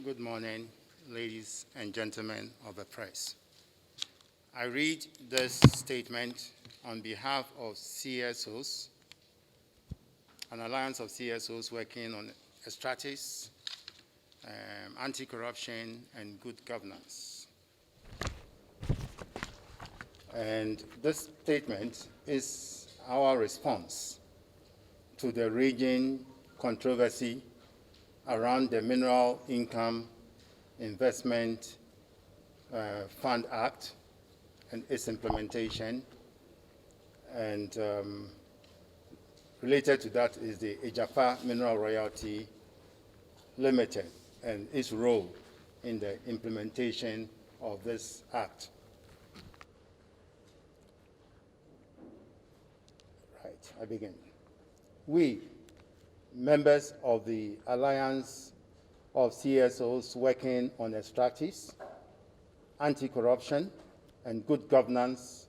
Good morning, ladies and gentlemen of the press. I read this statement on behalf of CSOs, an alliance of CSOs working on Extractives, anti-corruption, and good governance. And this statement is our response to the raging controversy around the Mineral Income Investment Fund Act and its implementation. And related to that is the Agyapa Mineral Royalties Limited and its role in the implementation of this act. Right, I begin. We, members of the Alliance of CSOs working on extractives, anti-corruption, and good governance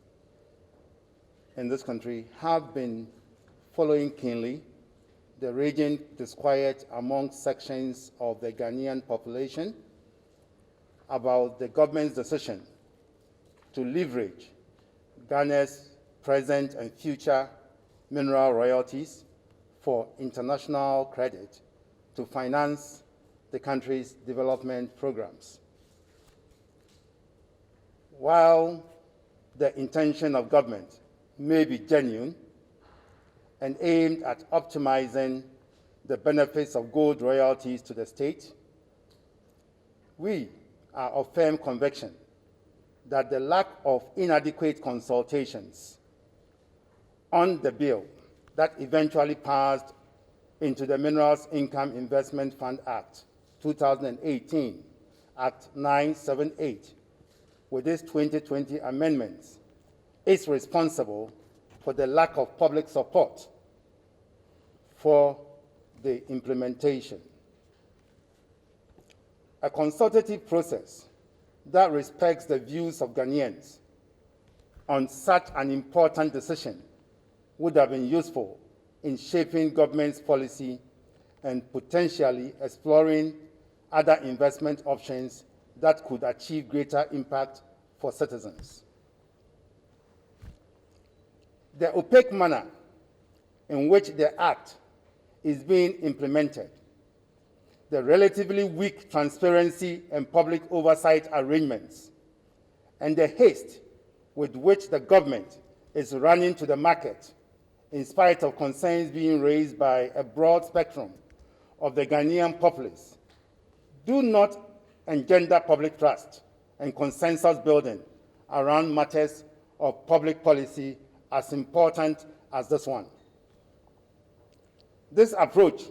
in this country, have been following keenly the raging disquiet among sections of the Ghanaian population about the government's decision to leverage Ghana's present and future mineral royalties for international credit to finance the country's development programs. While the intention of government may be genuine and aimed at optimizing the benefits of gold royalties to the state, we are of firm conviction that the lack of inadequate consultations on the bill that eventually passed into the Minerals Income Investment Fund Act 2018, Act 978, with its 2020 amendments, is responsible for the lack of public support for the implementation. A consultative process that respects the views of Ghanaians on such an important decision would have been useful in shaping government's policy and potentially exploring other investment options that could achieve greater impact for citizens. The opaque manner in which the Act is being implemented, the relatively weak transparency and public oversight arrangements, and the haste with which the government is running to the market in spite of concerns being raised by a broad spectrum of the Ghanaian populace, do not engender public trust and consensus building around matters of public policy as important as this one. This approach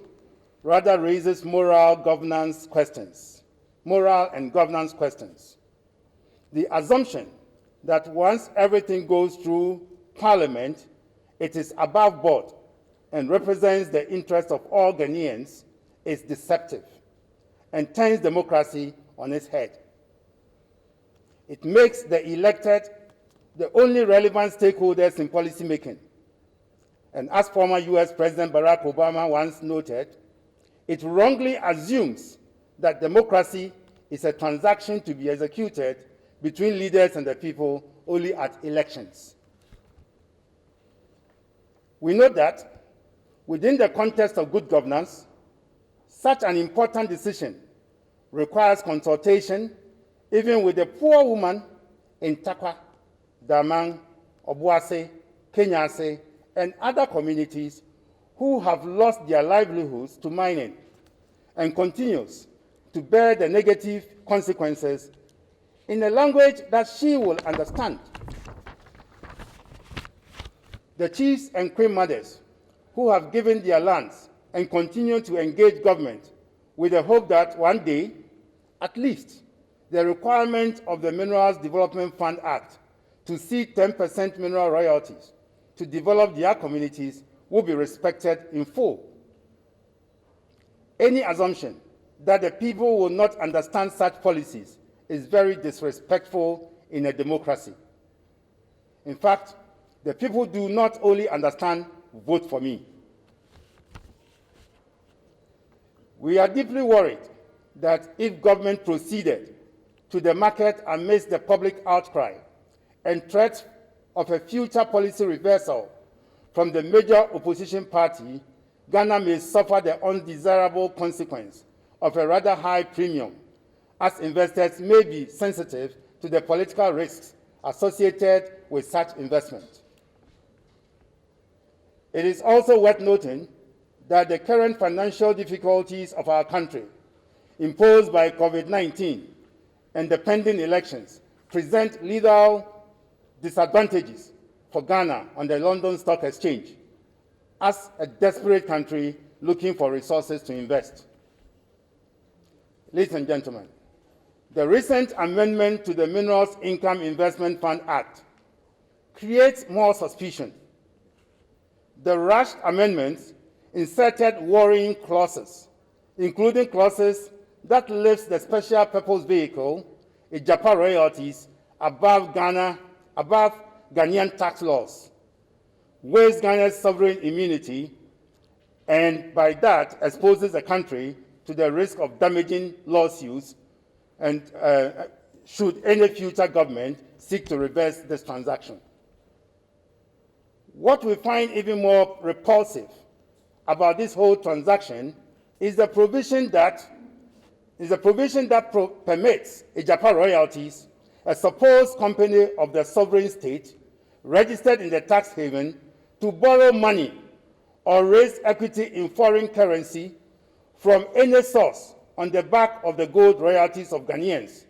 rather raises moral and governance questions. The assumption that once everything goes through Parliament, it is above board and represents the interests of all Ghanaians is deceptive and turns democracy on its head. It makes the elected the only relevant stakeholders in policymaking. And as former US President Barack Obama once noted, it wrongly assumes that democracy is a transaction to be executed between leaders and the people only at elections. We know that within the context of good governance, such an important decision requires consultation even with the poor woman in Takwa, Damang, Obuase, Kenyase, and other communities who have lost their livelihoods to mining and continues to bear the negative consequences in a language that she will understand. The chiefs and queen mothers who have given their lands and continue to engage government with the hope that one day, at least, the requirement of the Minerals Development Fund Act to see 10% mineral royalties to develop their communities will be respected in full. Any assumption that the people will not understand such policies is very disrespectful in a democracy. In fact, the people do not only understand, vote for me. We are deeply worried that if government proceeded to the market amidst the public outcry and threats of a future policy reversal from the major opposition party, Ghana may suffer the undesirable consequence of a rather high premium, as investors may be sensitive to the political risks associated with such investment. It is also worth noting that the current financial difficulties of our country, imposed by COVID-19 and the pending elections, present legal disadvantages for Ghana on the London Stock Exchange as a desperate country looking for resources to invest. Ladies and gentlemen, the recent amendment to the Minerals Income Investment Fund Act creates more suspicion. The rushed amendments inserted worrying clauses, including clauses that lifts the special purpose vehicle, Agyapa Royalties, above Ghanaian tax laws, waives Ghana's sovereign immunity, and by that exposes the country to the risk of damaging lawsuits and should any future government seek to reverse this transaction. What we find even more repulsive about this whole transaction is the provision that permits Agyapa Royalties, a supposed company of the sovereign state registered in the tax haven, to borrow money or raise equity in foreign currency from any source on the back of the gold royalties of Ghanaians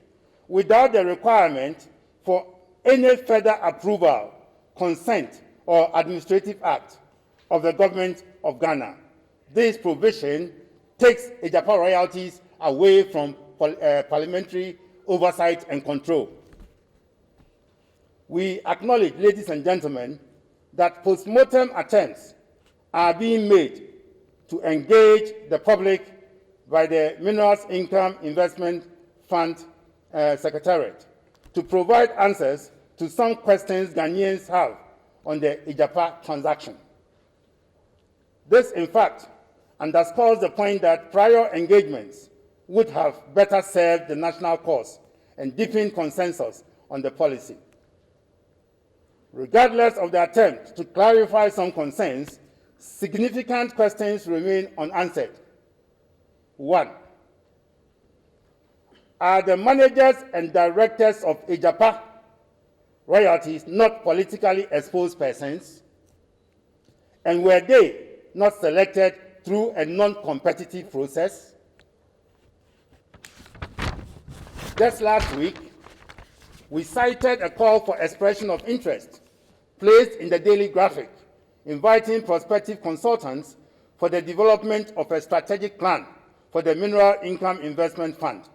without the requirement for any further approval, consent, or administrative act of the government of Ghana. This provision takes Agyapa Royalties away from parliamentary oversight and control. We acknowledge, ladies and gentlemen, that post-mortem attempts are being made to engage the public by the Minerals Income Investment Fund Secretariat to provide answers to some questions Ghanaians have on the Agyapa transaction. This, in fact, underscores the point that prior engagements would have better served the national cause and deepened consensus on the policy. Regardless of the attempt to clarify some concerns, significant questions remain unanswered. 1. Are the managers and directors of Agyapa Royalties not politically exposed persons? And were they not selected through a non-competitive process? Just last week, we cited a call for expression of interest placed in the Daily Graphic, inviting prospective consultants for the development of a strategic plan for the Mineral Income Investment Fund.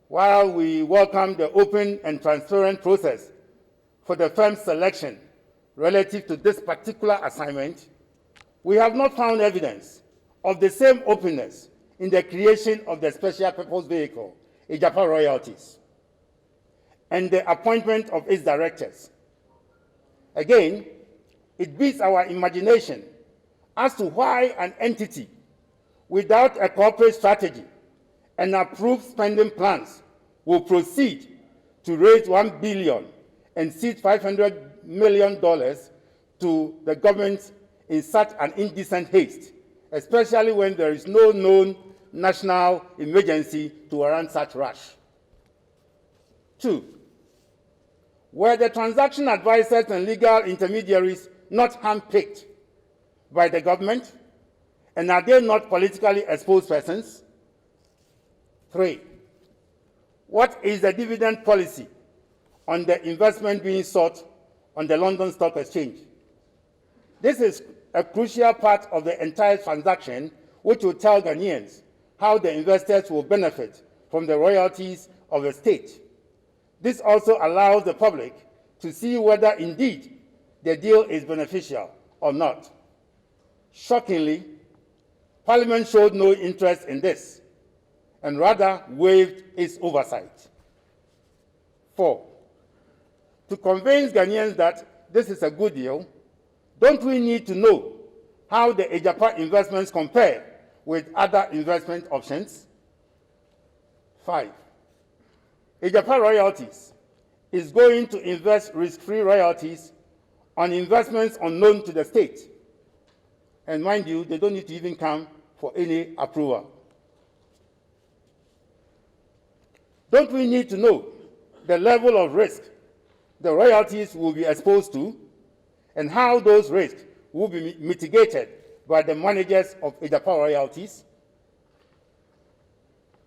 While we welcome the open and transparent process for the firm's selection relative to this particular assignment, we have not found evidence of the same openness in the creation of the special purpose vehicle, Agyapa Royalties, and the appointment of its directors. Again, it beats our imagination as to why an entity without a corporate strategy and approved spending plans will proceed to raise $1 billion and seed $500 million to the government in such an indecent haste, especially when there is no known national emergency to warrant such rush. 2. Were the transaction advisors and legal intermediaries not handpicked by the government? And are they not politically exposed persons? 3. What is the dividend policy on the investment being sought on the London Stock Exchange? This is a crucial part of the entire transaction, which will tell Ghanaians how the investors will benefit from the royalties of the state. This also allows the public to see whether indeed the deal is beneficial or not. Shockingly, Parliament showed no interest in this and rather waived its oversight. 4. To convince Ghanaians that this is a good deal, don't we need to know how the Agyapa investments compare with other investment options? 5. Agyapa Royalties is going to invest risk-free royalties on investments unknown to the state. And mind you, they don't need to even come for any approval. Don't we need to know the level of risk the royalties will be exposed to and how those risks will be mitigated by the managers of Agyapa Royalties?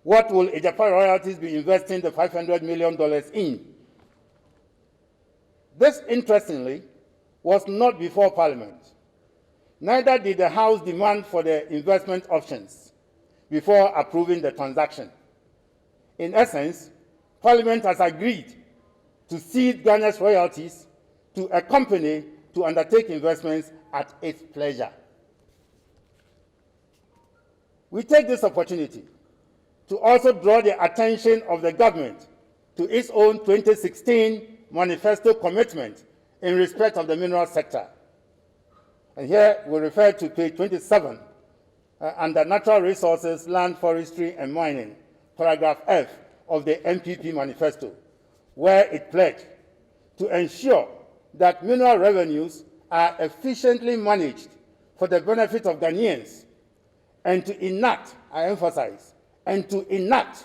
What will Agyapa Royalties be investing the $500 million in? This, interestingly, was not before Parliament. Neither did the House demand for the investment options before approving the transaction. In essence, Parliament has agreed to cede Ghana's royalties to a company to undertake investments at its pleasure. We take this opportunity to also draw the attention of the government to its own 2016 manifesto commitment in respect of the mineral sector. And here we refer to page 27 under Natural Resources, Land, Forestry and Mining, paragraph F of the MPP manifesto, where it pledged to ensure that mineral revenues are efficiently managed for the benefit of Ghanaians and to enact, I emphasize, and to enact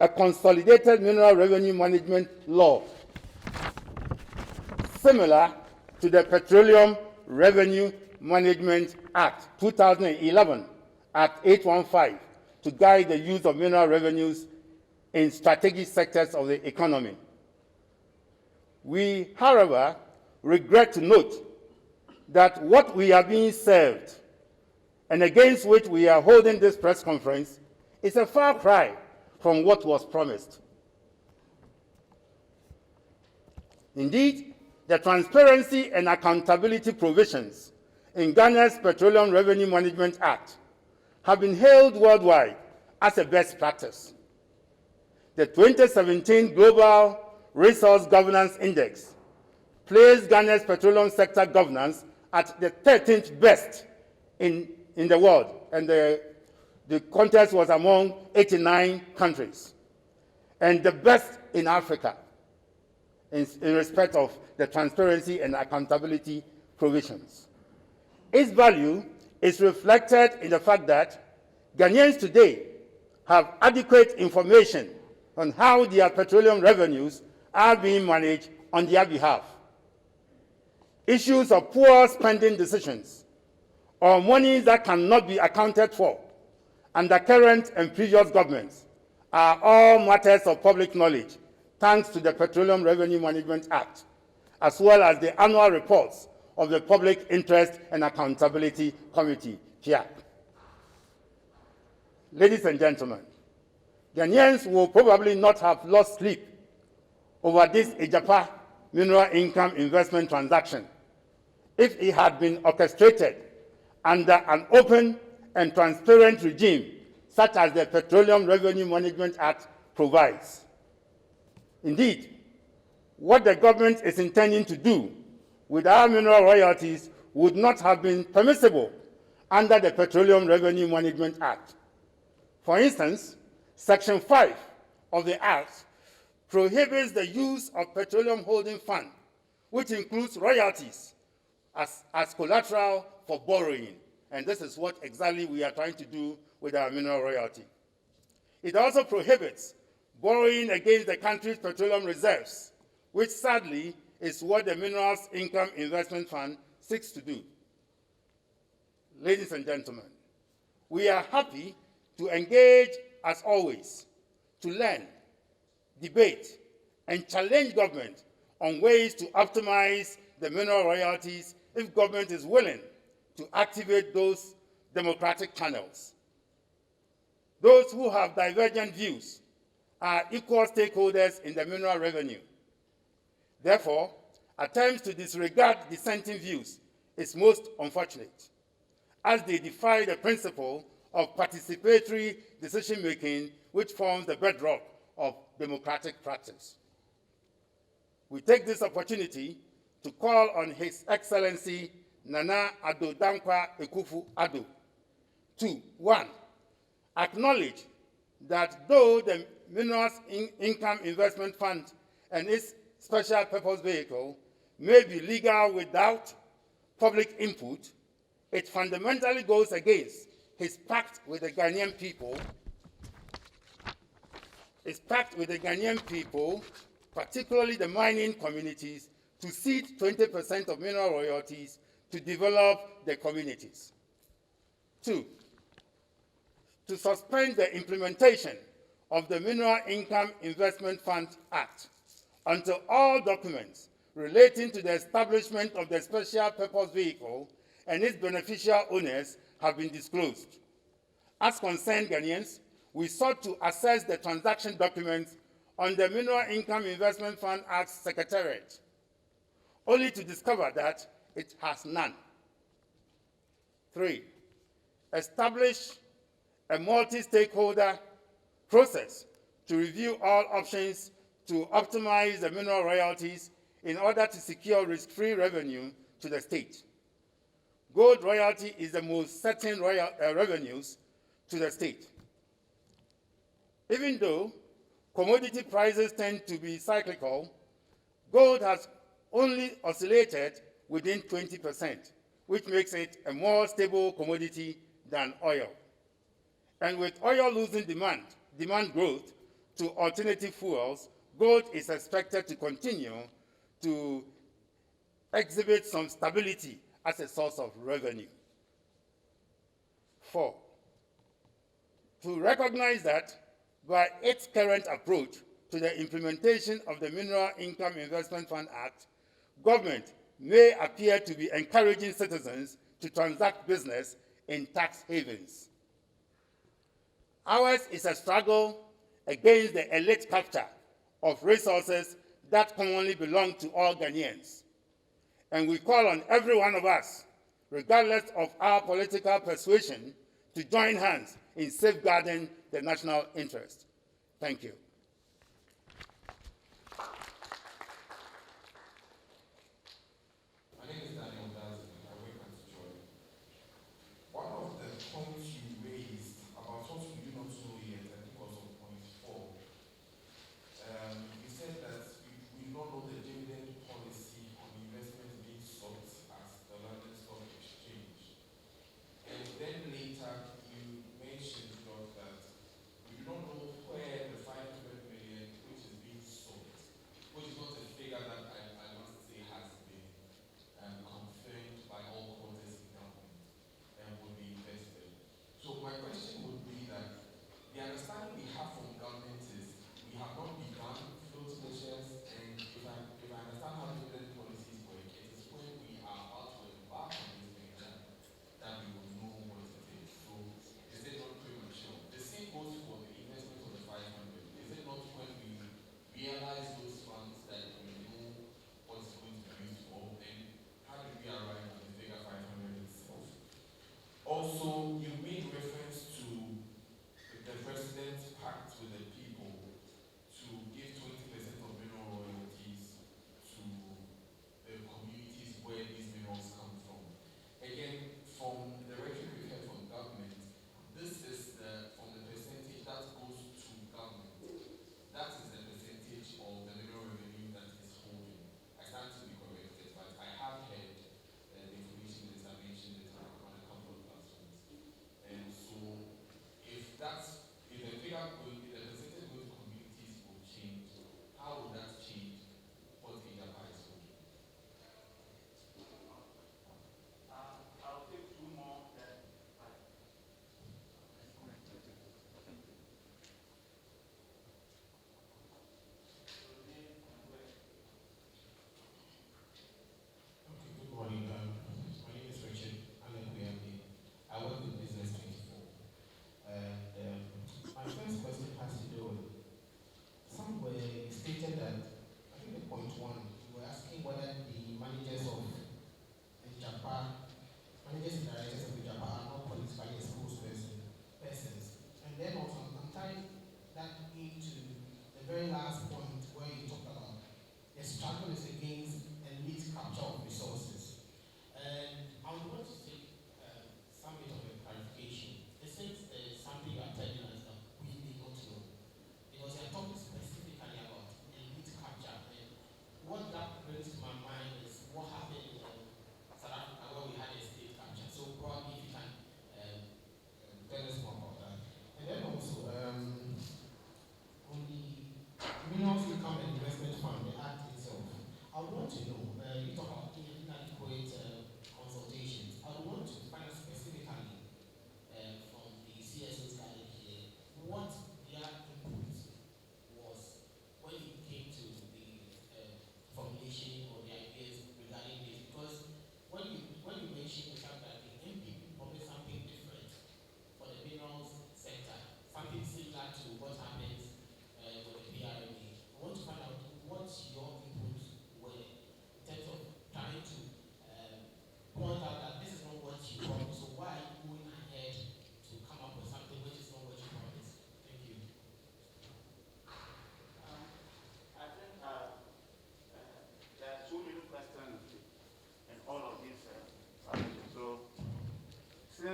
a consolidated mineral revenue management law similar to the Petroleum Revenue Management Act 2011, Act 815, to guide the use of mineral revenues in strategic sectors of the economy. We, however, regret to note that what we are being served and against which we are holding this press conference is a far cry from what was promised. Indeed, the transparency and accountability provisions in Ghana's Petroleum Revenue Management Act have been hailed worldwide as a best practice. The 2017 Global Resource Governance Index placed Ghana's petroleum sector governance at the 13th best in the world, and the contest was among 89 countries, and the best in Africa in respect of the transparency and accountability provisions. Its value is reflected in the fact that Ghanaians today have adequate information on how their petroleum revenues are being managed on their behalf. Issues of poor spending decisions or money that cannot be accounted for under current and previous governments are all matters of public knowledge thanks to the Petroleum Revenue Management Act, as well as the annual reports of the Public Interest and Accountability Committee, PIAC. Ladies and gentlemen, Ghanaians will probably not have lost sleep over this Agyapa mineral income investment transaction if it had been orchestrated under an open and transparent regime such as the Petroleum Revenue Management Act provides. Indeed, what the government is intending to do with our mineral royalties would not have been permissible under the Petroleum Revenue Management Act. For instance, Section 5 of the Act prohibits the use of petroleum holding fund, which includes royalties, as collateral for borrowing. And this is what exactly we are trying to do with our mineral royalty. It also prohibits borrowing against the country's petroleum reserves, which sadly is what the Minerals Income Investment Fund seeks to do. Ladies and gentlemen, we are happy to engage, as always, to learn, debate, and challenge government on ways to optimize the mineral royalties if government is willing to activate those democratic channels. Those who have divergent views are equal stakeholders in the mineral revenue. Therefore, attempts to disregard dissenting views is most unfortunate, as they defy the principle of participatory decision-making, which forms the bedrock of democratic practice. We take this opportunity to call on His Excellency Nana Addo Dankwa Ekufu-Addo to, 1, acknowledge that though the Minerals Income Investment Fund and its special purpose vehicle may be legal without public input, it fundamentally goes against his pact with the Ghanaian people, particularly the mining communities, to cede 20% of mineral royalties to develop the communities. 2, to suspend the implementation of the Mineral Income Investment Fund Act until all documents relating to the establishment of the special purpose vehicle and its beneficial owners have been disclosed. As concerned Ghanaians, we sought to access the transaction documents on the Mineral Income Investment Fund Act's Secretariat, only to discover that it has none. 3, establish a multi-stakeholder process to review all options to optimize the mineral royalties in order to secure risk-free revenue to the state. Gold royalty is the most certain revenues to the state. Even though commodity prices tend to be cyclical, gold has only oscillated within 20%, which makes it a more stable commodity than oil. And with oil losing demand growth to alternative fuels, gold is expected to continue to exhibit some stability as a source of revenue. 4, to recognize that by its current approach to the implementation of the Mineral Income Investment Fund Act, government may appear to be encouraging citizens to transact business in tax havens. Ours is a struggle against the elite capture of resources that commonly belong to all Ghanaians. And we call on every one of us, regardless of our political persuasion, to join hands in safeguarding the national interest. Thank you. My name is Daniel Dazi. I work at Joy. One of the points you raised about what we do not know yet, I think was on point 4. You said that we do not know the dividend policy on investments being sought at the London Stock Exchange. And then later you mentioned that we do not know where the 5%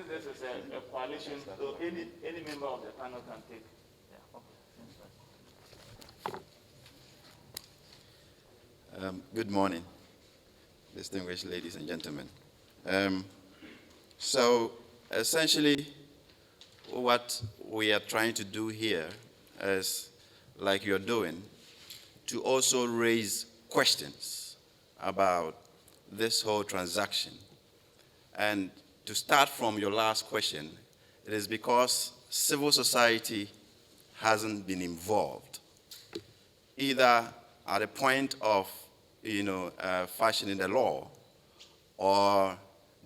this is a coalition, so any member of the panel can take. Yeah, okay. Good morning, distinguished ladies and gentlemen. So essentially, what we are trying to do here is, like you're doing, to also raise questions about this whole transaction. And to start from your last question, it is because civil society hasn't been involved, either at the point of fashioning the law or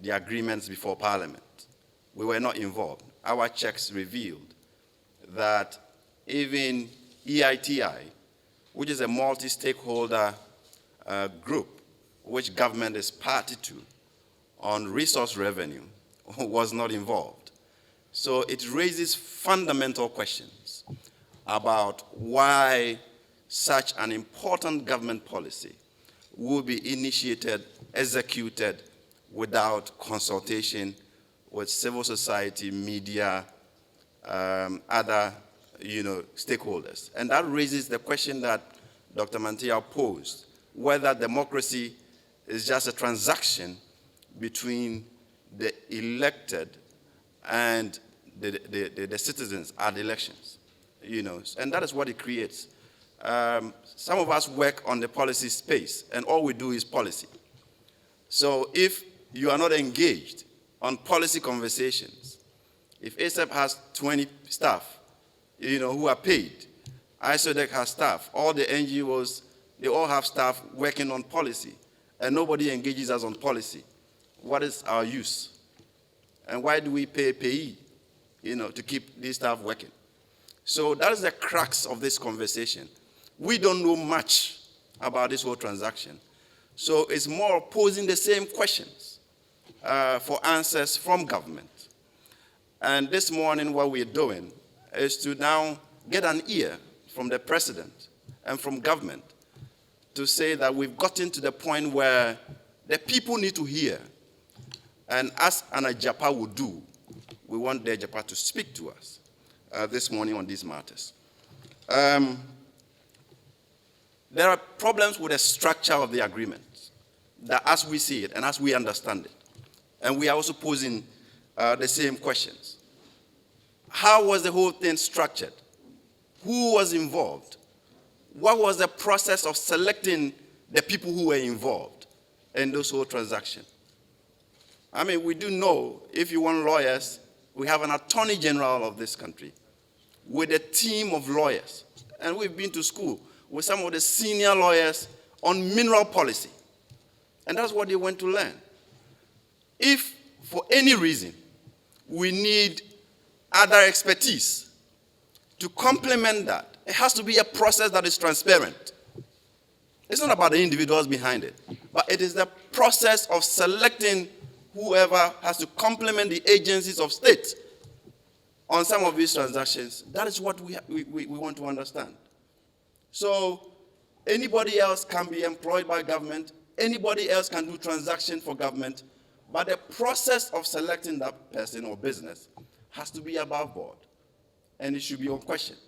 the agreements before Parliament. We were not involved. Our checks revealed that even EITI, which is a multi-stakeholder group which government is party to on resource revenue, was not involved. So it raises fundamental questions about why such an important government policy will be initiated, executed without consultation with civil society, media, other stakeholders. And that raises the question that Dr. Mantia posed, whether democracy is just a transaction between the elected and the citizens at the elections. And that is what it creates. Some of us work on the policy space, and all we do is policy. So if you are not engaged on policy conversations, if ASAP has 20 staff, who are paid, ISODEC has staff, all the NGOs, they all have staff working on policy, and nobody engages us on policy, what is our use? And why do we pay payee, to keep these staff working? So that is the crux of this conversation. We don't know much about this whole transaction. So it's more posing the same questions for answers from government. And this morning what we're doing is to now get an ear from the president and from government to say that we've gotten to the point where the people need to hear. And as an Agyapa would do, we want the Agyapa to speak to us this morning on these matters. There are problems with the structure of the agreement, that as we see it and as we understand it. And we are also posing the same questions. How was the whole thing structured? Who was involved? What was the process of selecting the people who were involved in this whole transaction? I mean, we do know, if you want lawyers, we have an attorney general of this country with a team of lawyers. And we've been to school with some of the senior lawyers on mineral policy. And that's what they went to learn. If, for any reason, we need other expertise to complement that, it has to be a process that is transparent. It's not about the individuals behind it, but it is the process of selecting whoever has to complement the agencies of state on some of these transactions. That is what we want to understand. So anybody else can be employed by government, anybody else can do transaction for government, but the process of selecting that person or business has to be above board, and it should be unquestioned.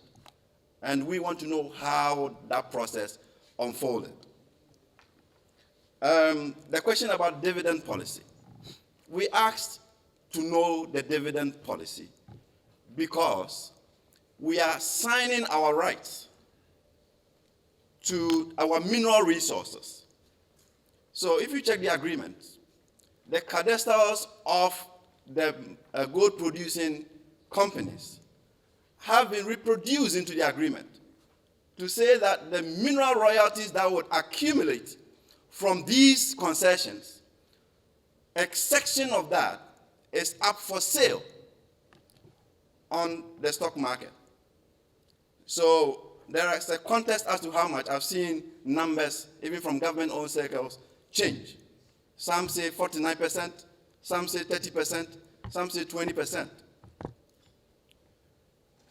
And we want to know how that process unfolded. The question about dividend policy. We asked to know the dividend policy because we are signing our rights to our mineral resources. So if you check the agreement, the cadasters of the gold-producing companies have been reproduced into the agreement to say that the mineral royalties that would accumulate from these concessions, a section of that is up for sale on the stock market. So there is a contest as to how much. I've seen numbers, even from government-owned circles, change. Some say 49%, some say 30%, some say 20%.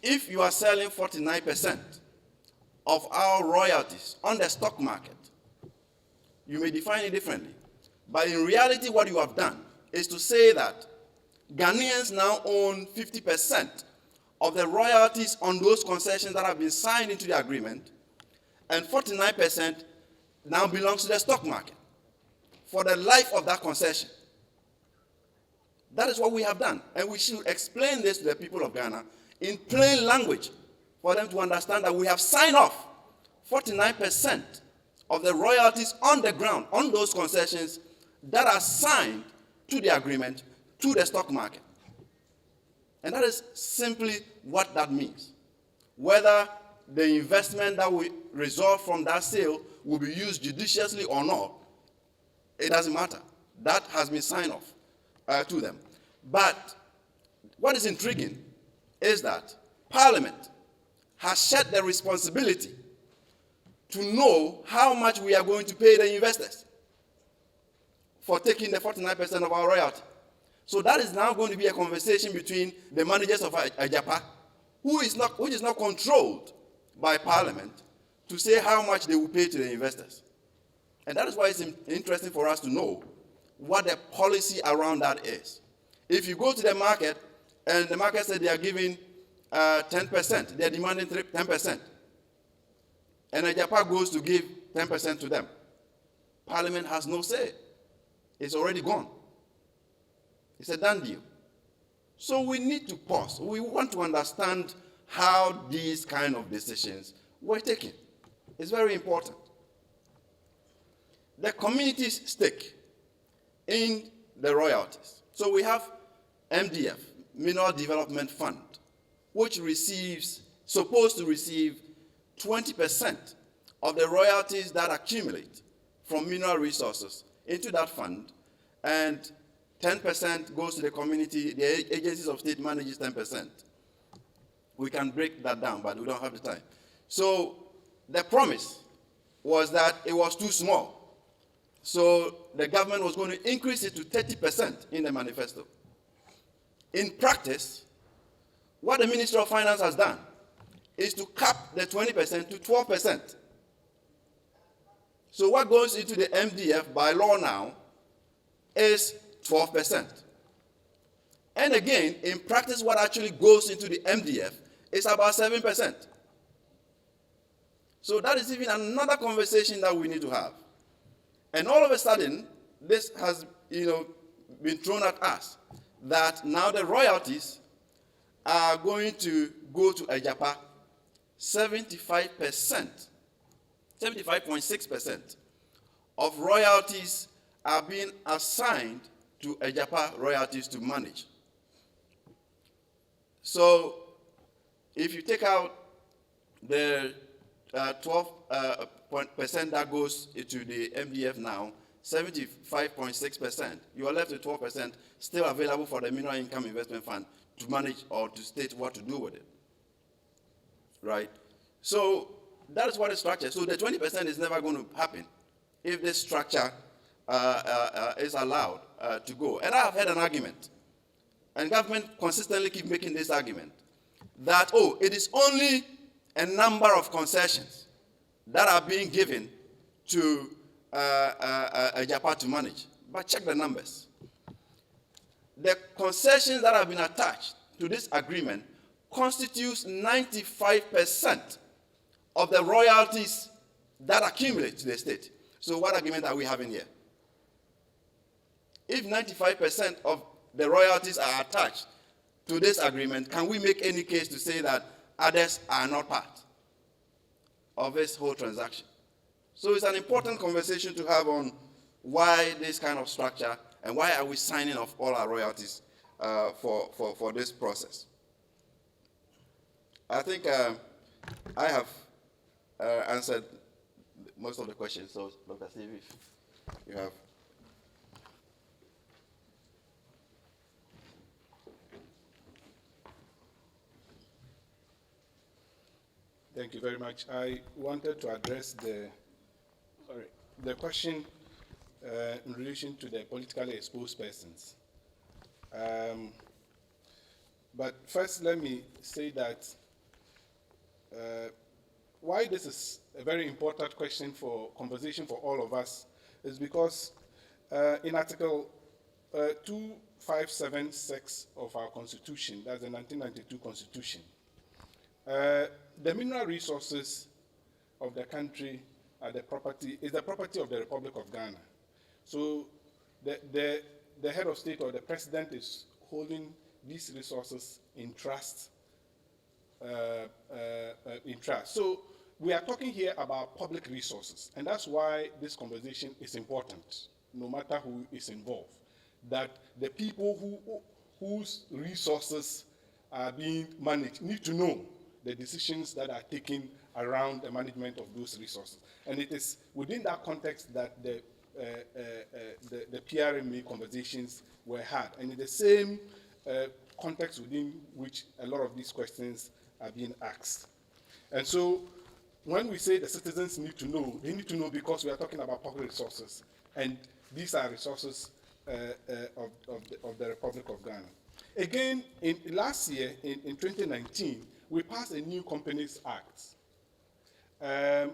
If you are selling 49% of our royalties on the stock market, you may define it differently. But in reality, what you have done is to say that Ghanaians now own 50% of the royalties on those concessions that have been signed into the agreement, and 49% now belongs to the stock market for the life of that concession. That is what we have done, and we should explain this to the people of Ghana in plain language for them to understand that we have signed off 49% of the royalties on the ground on those concessions that are signed to the agreement to the stock market. And that is simply what that means. Whether the investment that we result from that sale will be used judiciously or not, it doesn't matter. That has been signed off to them. But what is intriguing is that Parliament has shared the responsibility to know how much we are going to pay the investors for taking the 49% of our royalty. So that is now going to be a conversation between the managers of Agyapa, which is not controlled by Parliament, to say how much they will pay to the investors. And that is why it's interesting for us to know what the policy around that is. If you go to the market, and the market said they are giving 10%, they are demanding 10%, and Agyapa goes to give 10% to them, Parliament has no say. It's already gone. It's a done deal. So we need to pause. We want to understand how these kind of decisions were taken. It's very important. The community's stake in the royalties. So we have MDF, Mineral Development Fund, which supposed to receive 20% of the royalties that accumulate from mineral resources into that fund, and 10% goes to the community. The agencies of state manages 10%. We can break that down, but we don't have the time. So the promise was that it was too small. So the government was going to increase it to 30% in the manifesto. In practice, what the Ministry of Finance has done is to cap the 20% to 12%. So what goes into the MDF by law now is 12%. And again, in practice, what actually goes into the MDF is about 7%. So that is even another conversation that we need to have. And all of a sudden, this has been thrown at us, that now the royalties are going to go to Agyapa. 75.6% of royalties are being assigned to Agyapa Royalties to manage. So if you take out the 12% that goes into the MDF now, 75.6%, you are left with 12% still available for the Mineral Income Investment Fund to manage or to state what to do with it. Right? So that is what is structured. So the 20% is never going to happen if this structure is allowed to go. And I have heard an argument, and government consistently keep making this argument, that, it is only a number of concessions that are being given to Agyapa to manage. But check the numbers. The concessions that have been attached to this agreement constitutes 95% of the royalties that accumulate to the state. So what agreement are we having here? If 95% of the royalties are attached to this agreement, can we make any case to say that others are not part of this whole transaction? So it's an important conversation to have on why this kind of structure and why are we signing off all our royalties for this process. I think I have answered most of the questions. So, Dr. Steve, if you have. Thank you very much. I wanted to address the question in relation to the politically exposed persons. But first, let me say that why this is a very important question for conversation for all of us is because in Article 576 of our Constitution, that's the 1992 Constitution, the mineral resources of the country are the property of the Republic of Ghana. So the head of state or the president is holding these resources in trust. So we are talking here about public resources, and that's why this conversation is important, no matter who is involved. That the people whose resources are being managed need to know the decisions that are taken around the management of those resources. And it is within that context that the PRMA conversations were had, and in the same context within which a lot of these questions are being asked. And so when we say the citizens need to know, they need to know because we are talking about public resources, and these are resources of the Republic of Ghana. Again, last year, in 2019, we passed a new Companies Act. And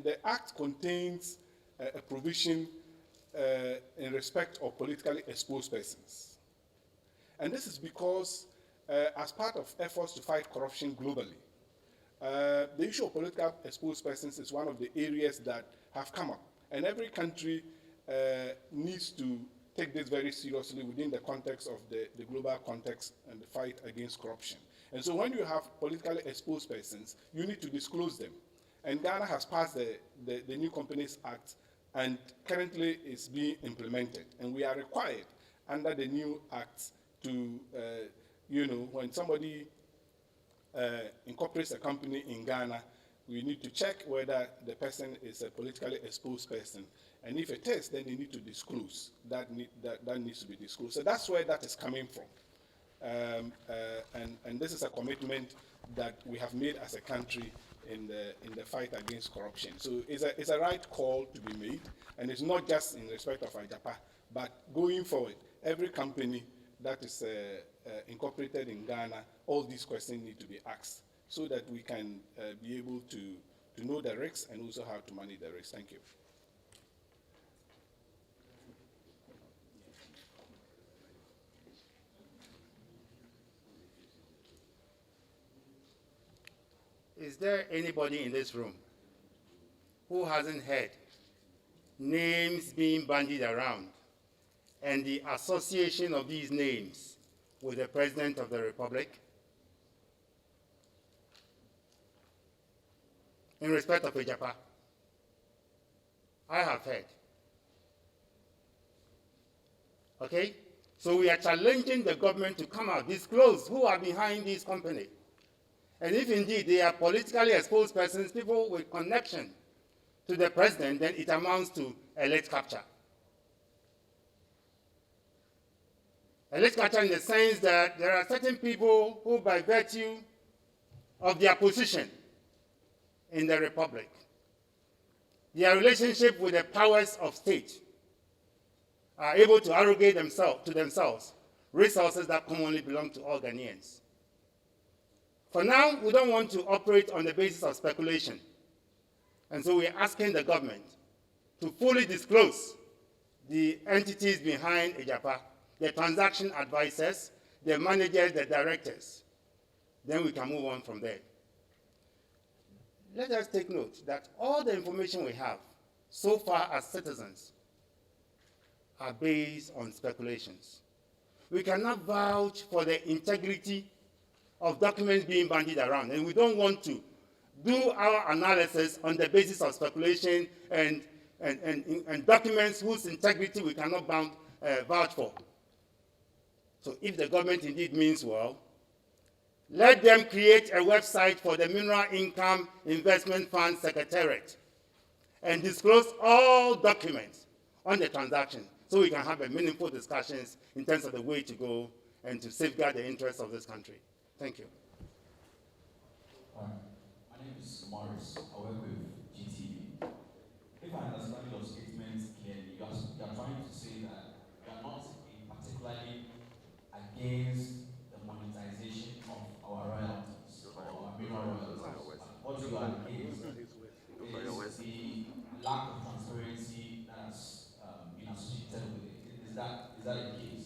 the Act contains a provision in respect of politically exposed persons. And this is because, as part of efforts to fight corruption globally, the issue of political exposed persons is one of the areas that have come up. And every country needs to take this very seriously within the context of the global context and the fight against corruption. And so when you have politically exposed persons, you need to disclose them. And Ghana has passed the New Companies Act, and currently it's being implemented. And we are required under the new act to, when somebody incorporates a company in Ghana, we need to check whether the person is a politically exposed person. And if it is, then they need to disclose. That needs to be disclosed. So that's where that is coming from. And this is a commitment that we have made as a country in the fight against corruption. So it's a right call to be made, and it's not just in respect of Agyapa, but going forward, every company that is incorporated in Ghana, all these questions need to be asked so that we can be able to know the risks and also how to manage the risks. Thank you. Is there anybody in this room who hasn't heard names being bandied around and the association of these names with the President of the Republic? In respect of Agyapa, I have heard. Okay? So we are challenging the government to come out, disclose who are behind this company. And if indeed they are politically exposed persons, people with connection to the president, then it amounts to elite capture. Elite capture in the sense that there are certain people who, by virtue of their position in the republic, their relationship with the powers of state, are able to arrogate to themselves resources that commonly belong to all Ghanaians. For now, we don't want to operate on the basis of speculation. And so we're asking the government to fully disclose the entities behind Agyapa, the transaction advisors, the managers, the directors. Then we can move on from there. Let us take note that all the information we have so far as citizens are based on speculations. We cannot vouch for the integrity of documents being bandied around, and we don't want to do our analysis on the basis of speculation and documents whose integrity we cannot vouch for. So if the government indeed means well, let them create a website for the Mineral Income Investment Fund Secretariat and disclose all documents on the transaction so we can have a meaningful discussions in terms of the way to go and to safeguard the interests of this country. Thank you. My name is Morris. I work with GTV. If I understand your statement clearly, you are trying to say that you are not particularly against the monetization of our royalties or our mineral royalties. What you are against is the lack of transparency that has been associated with it. Is that the case?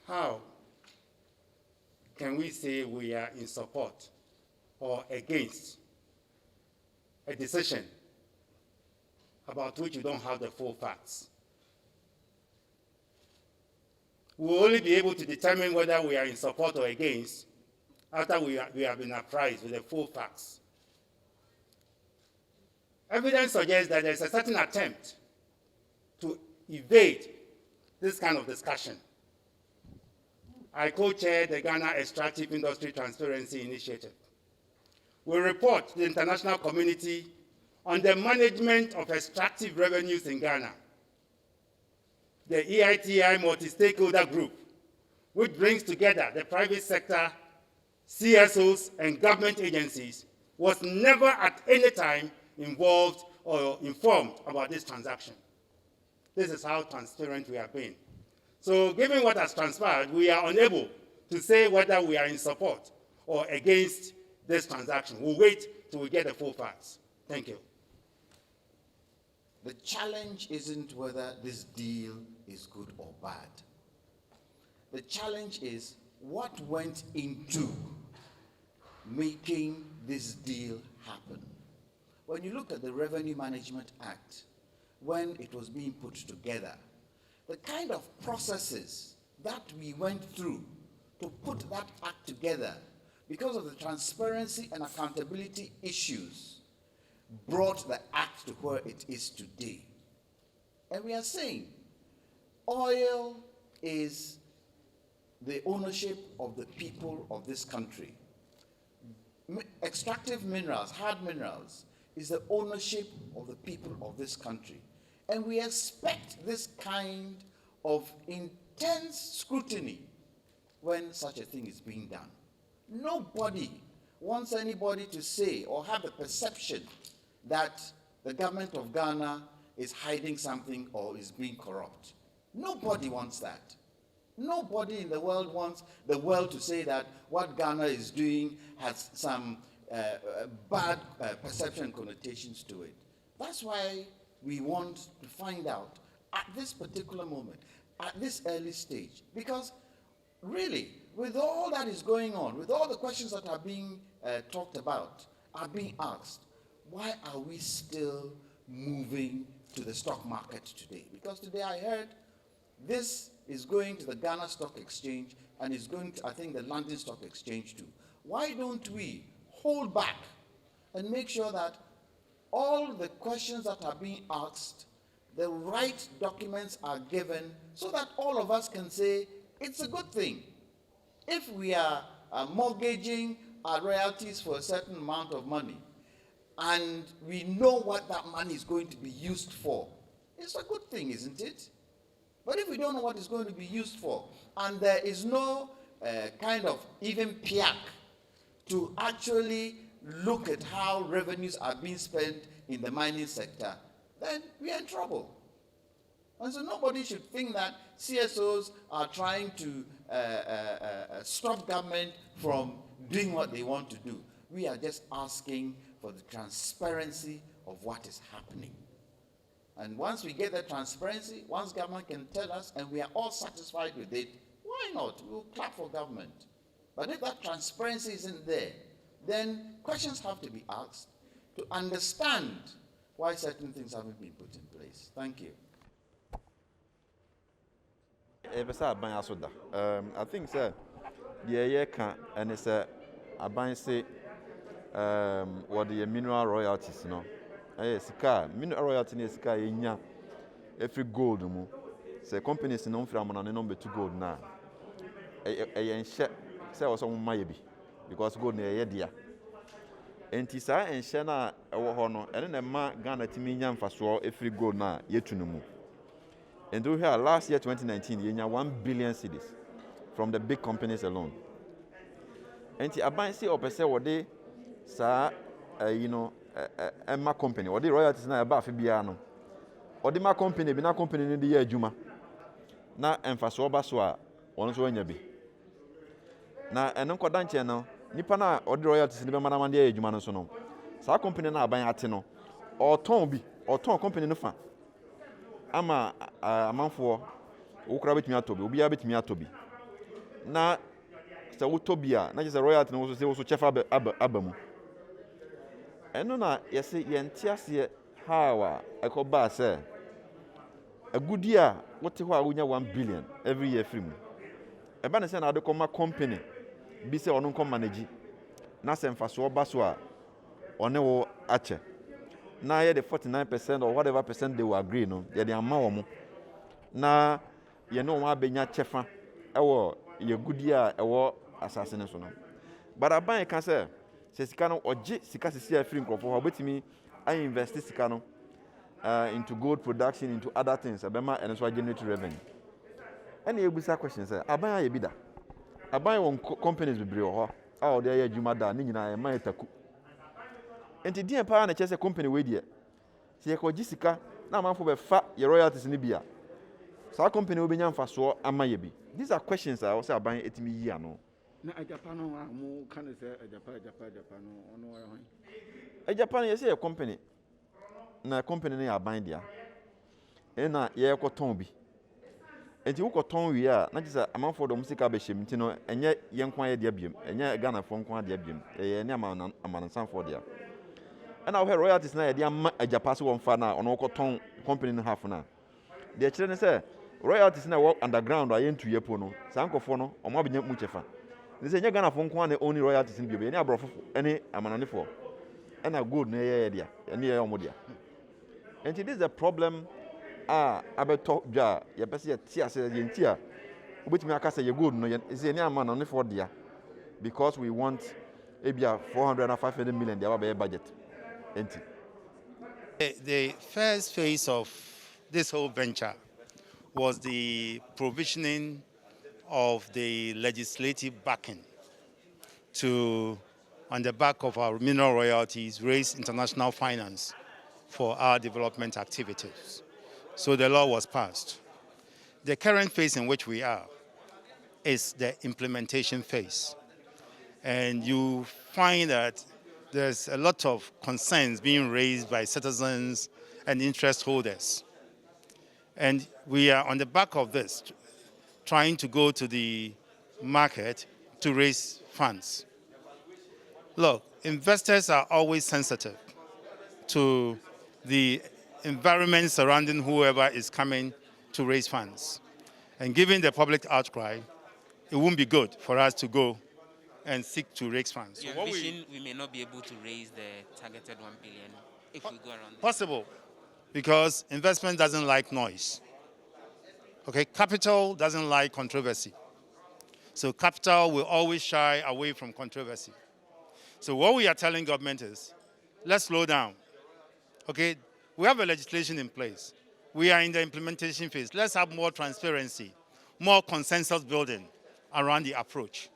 how can we say we are in support or against a decision about which we don't have the full facts? We'll only be able to determine whether we are in support or against after we have been apprised with the full facts. Evidence suggests that there's a certain attempt to evade this kind of discussion. I co-chair the Ghana Extractive Industry Transparency Initiative. We report to the international community on the management of extractive revenues in Ghana. The EITI multi-stakeholder group, which brings together the private sector, CSOs, and government agencies, was never at any time involved or informed about this transaction. This is how transparent we have been. So given what has transpired, we are unable to say whether we are in support or against this transaction. We'll wait till we get the full facts. Thank you. The challenge isn't whether this deal is good or bad. The challenge is what went into making this deal happen. When you look at the Revenue Management Act, when it was being put together, the kind of processes that we went through to put that act together, because of the transparency and accountability issues, brought the act to where it is today. And we are saying oil is the ownership of the people of this country. Extractive minerals, hard minerals, is the ownership of the people of this country. And we expect this kind of intense scrutiny when such a thing is being done. Nobody wants anybody to say or have the perception that the government of Ghana is hiding something or is being corrupt. Nobody wants that. Nobody in the world wants the world to say that what Ghana is doing has some bad perception connotations to it. That's why we want to find out at this particular moment, at this early stage, because really, with all that is going on, with all the questions that are being talked about, are being asked, why are we still moving to the stock market today? Because today I heard this is going to the Ghana Stock Exchange and is going to, I think, the London Stock Exchange too. Why don't we hold back and make sure that all the questions that are being asked, the right documents are given so that all of us can say it's a good thing. If we are mortgaging our royalties for a certain amount of money and we know what that money is going to be used for, it's a good thing, isn't it? But if we don't know what it's going to be used for and there is no kind of even PIAC to actually look at how revenues are being spent in the mining sector, then we are in trouble. And so nobody should think that CSOs are trying to stop government from doing what they want to do. We are just asking for the transparency of what is happening. And once we get that transparency, once government can tell us and we are all satisfied with it, why not? We'll clap for government. But if that transparency isn't there, then questions have to be asked to understand why certain things haven't been put in place. Thank you. I think, sir, the year can and it's a say what the mineral royalties, no. Mineral royalty is sika every gold mu. Say companies no from na number 2 gold na. Say also mayebi because gold na dia. Enti sa enhye na ewo ho no ene na ma Ghana timi nya mfaso every gold na yetunu mu. And do here last year 2019 you nya 1 billion cedis from the big companies alone. Enti aban say opese wode sa Emma company or the royalties na eba afi bia no or the ma company bi na company no dey adwuma na emfaso oba so a won so anya bi na eno nkoda nche no nipa na or the royalties ni be manama dey adwuma no so no sa company na aban ate no or ton company no fa ama amanfo wo kura betimi atobi obi a betimi atobi na sɛ wotɔ bi a na kyerɛ sɛ royalty no wo so sɛ wo so kyɛfa aba mu ɛno na yɛse yɛnte aseɛ how a ɛkɔbaa sɛ agudi a wote hɔ a wonya 1 billion every year firi mu ɛba ne sɛ na wode kɔma company bi sɛ ɔno nkɔ manage na sɛ mfasoɔ ba so a ɔne wo akyɛ na yɛde 49% or whatever percent they will agree no yɛde ama wɔ mo na yɛne wɔn abɛnya kyɛfa ɛwɔ yɛgudi a ɛwɔ asase no so no but aban ka sɛ sika no ɔgye sika sisi a firi nkurɔfoɔ hɔ ɔbɛtumi invest sika no into gold production into other things ɛbɛma ɛno nso generate revenue ɛna yɛbusa question sɛ aban ayɛ bi da aban wɔ companies bebree wɔ hɔ a ɔde ayɛ adwuma da ne nyinaa ɛma yɛ taku nti deɛ paa na kyerɛ sɛ company wei deɛ sɛ yɛkɔgye sika na amanfo bɛfa yɛ royalties no bi a saa company wobɛnya mfasoɔ ama yɛ bi these are questions a wɔsɛ aban ɛtumi yi ano na Agyapa no a mo ka ne sɛ Agyapa no ɔno ɔyɛ hwan Agyapa no yɛsɛ yɛ company na company no yɛ aban dea ɛna yɛkɔtɔn bi nti wokɔtɔn wie a na kyerɛ sɛ amanfoɔ dɔm sika bɛhyɛ mu nti no ɛnyɛ yɛn nko ayɛ deɛ biam ɛnyɛ Ghanafoɔ nko adeɛ biam ɛyɛ ne amanansanfoɔ deɛ ɛna wohɛ royalties na yɛde ama Agyapa so wɔmfa no a ɔno wokɔtɔn company no half no a deɛ kyerɛ ne sɛ royalties na ɛwɔ underground a yɛntu yɛ po no saa nkɔfoɔ no ɔmo abɛnya mu kyɛfa ne sɛ ɛnyɛ Ghanafoɔ nko a na ɔni royalties no biam ɛne aborɔfo ɛne amananefoɔ ɛna gold no yɛyɛ deɛ ɛne yɛyɛ ɔmo deɛ nti this is a problem abɛtɔ dwa yɛpɛ sɛ yɛte ase yɛnti a wobɛtumi aka sɛ yɛ gold no sɛ ɛne amananefoɔ deɛ because we want ebia 400 and 500 million deɛ abɛyɛ budget nti The first phase of this whole venture was the provisioning of the legislative backing to, on the back of our mineral royalties, raise international finance for our development activities. So the law was passed. The current phase in which we are is the implementation phase. And you find that there's a lot of concerns being raised by citizens and interest holders. And we are on the back of this, trying to go to the market to raise funds. Look, investors are always sensitive to the environment surrounding whoever is coming to raise funds. And given the public outcry, it won't be good for us to go and seek to raise funds. You envision we may not be able to raise the targeted 1 billion if we go around this? Possible, because investment doesn't like noise. Okay, capital doesn't like controversy. So capital will always shy away from controversy. So what we are telling government is, let's slow down. Okay, we have a legislation in place. We are in the implementation phase. Let's have more transparency, more consensus building around the approach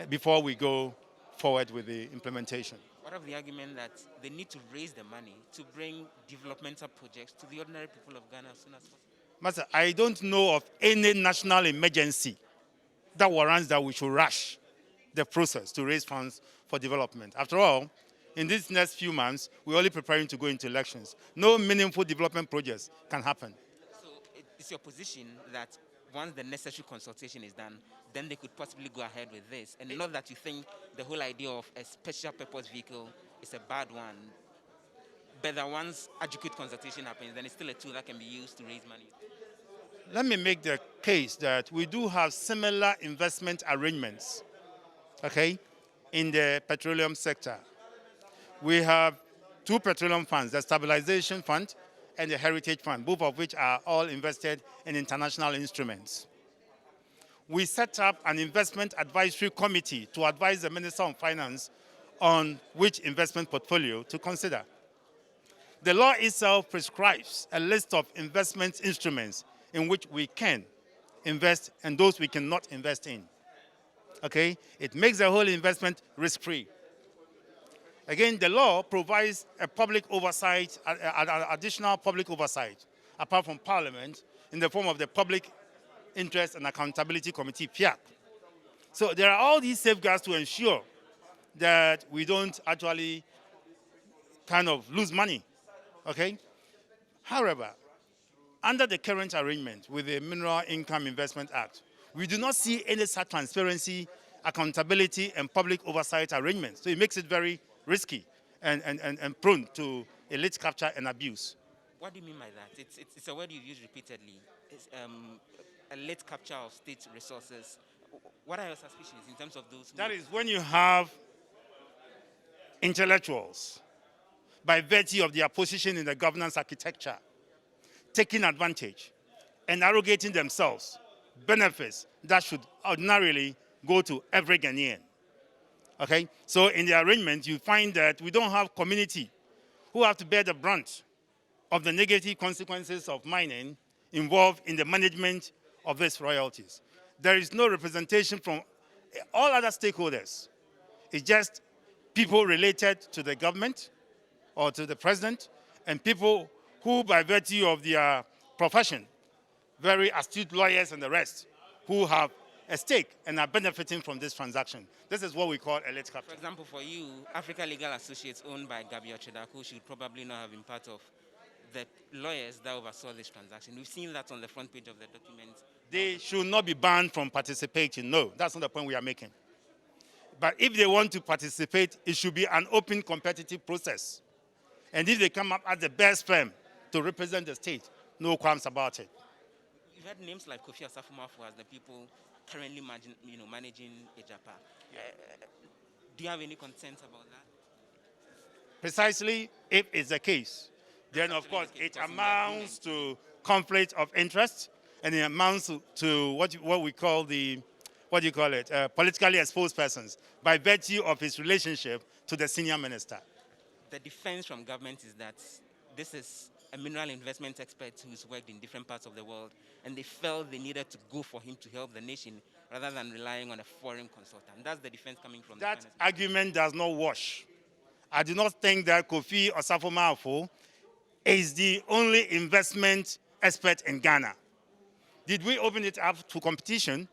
before we go forward with the implementation. What of the argument that they need to raise the money to bring developmental projects to the ordinary people of Ghana as soon as possible? Master, I don't know of any national emergency that warrants that we should rush the process to raise funds for development. After all, in these next few months, we're only preparing to go into elections. No meaningful development projects can happen. So it's your position that once the necessary consultation is done, then they could possibly go ahead with this. And not that you think the whole idea of a special purpose vehicle is a bad one, but that once adequate consultation happens, then it's still a tool that can be used to raise money. Let me make the case that we do have similar investment arrangements, okay, in the petroleum sector. We have two petroleum funds, the Stabilization Fund and the Heritage Fund, both of which are all invested in international instruments. We set up an investment advisory committee to advise the Minister of Finance on which investment portfolio to consider. The law itself prescribes a list of investment instruments in which we can invest and those we cannot invest in. Okay? It makes the whole investment risk-free. Again, the law provides a public oversight, additional public oversight, apart from Parliament, in the form of the Public Interest and Accountability Committee, PIAC. So there are all these safeguards to ensure that we don't actually kind of lose money, okay? However, under the current arrangement with the Mineral Income Investment Act, We do not see any such transparency, accountability, and public oversight arrangements. So it makes it very risky and prone to elite capture and abuse. What do you mean by that? It's a word you've used repeatedly. It's a late capture of state resources. What are your suspicions in terms of those? That is when you have intellectuals, by virtue of their position in the governance architecture, taking advantage and arrogating themselves benefits that should ordinarily go to every Ghanaian. Okay? So in the arrangement, you find that we don't have community who have to bear the brunt of the negative consequences of mining involved in the management of these royalties. There is no representation from all other stakeholders. It's just people related to the government or to the president and people who, by virtue of their profession, very astute lawyers and the rest, who have a stake and are benefiting from this transaction. This is what we call a late capture. For example, for you, Africa Legal Associates owned by Gabriel Chedaku should probably not have been part of the lawyers that oversaw this transaction. We've seen that on the front page of the document. They should not be banned from participating. No, that's not the point we are making. But if they want to participate, it should be an open, competitive process. And if they come up as the best firm to represent the state, no qualms about it. You've had names like Kofi Asafo-Agyapa as the people currently managing Agyapa. Do you have any concerns about that? Precisely, if it's the case, then of course it amounts to conflict of interest, and it amounts to what we call politically exposed persons by virtue of his relationship to the senior minister. The defense from government is that this is a mineral investment expert who's worked in different parts of the world, and they felt they needed to go for him to help the nation rather than relying on a foreign consultant. That's the defense coming from that the argument does not wash. I do not think that Kofi Asafo-Agyapa is the only investment expert in Ghana. Did we open it up to competition?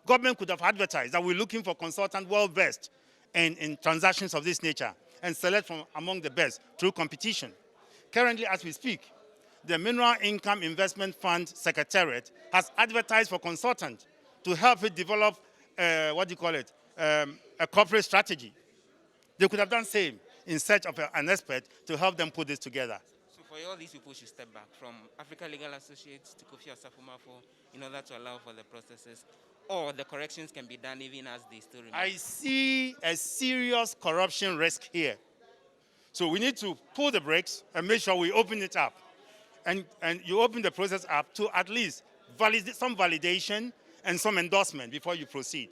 Government could have advertised that we're looking for consultants well-versed in transactions of this nature and select from among the best through competition. Currently, as we speak, the Mineral Income Investment Fund Secretariat has advertised for consultants to help it develop, a corporate strategy. They could have done the same in search of an expert to help them put this together. So for all these people should step back from Africa Legal Associates to Kofi Asafo-Agyapa in order to allow for the processes, or the corrections can be done even as they still remain? I see a serious corruption risk here. So we need to pull the brakes and make sure we open it up. And you open the process up to at least some validation and some endorsement before you proceed.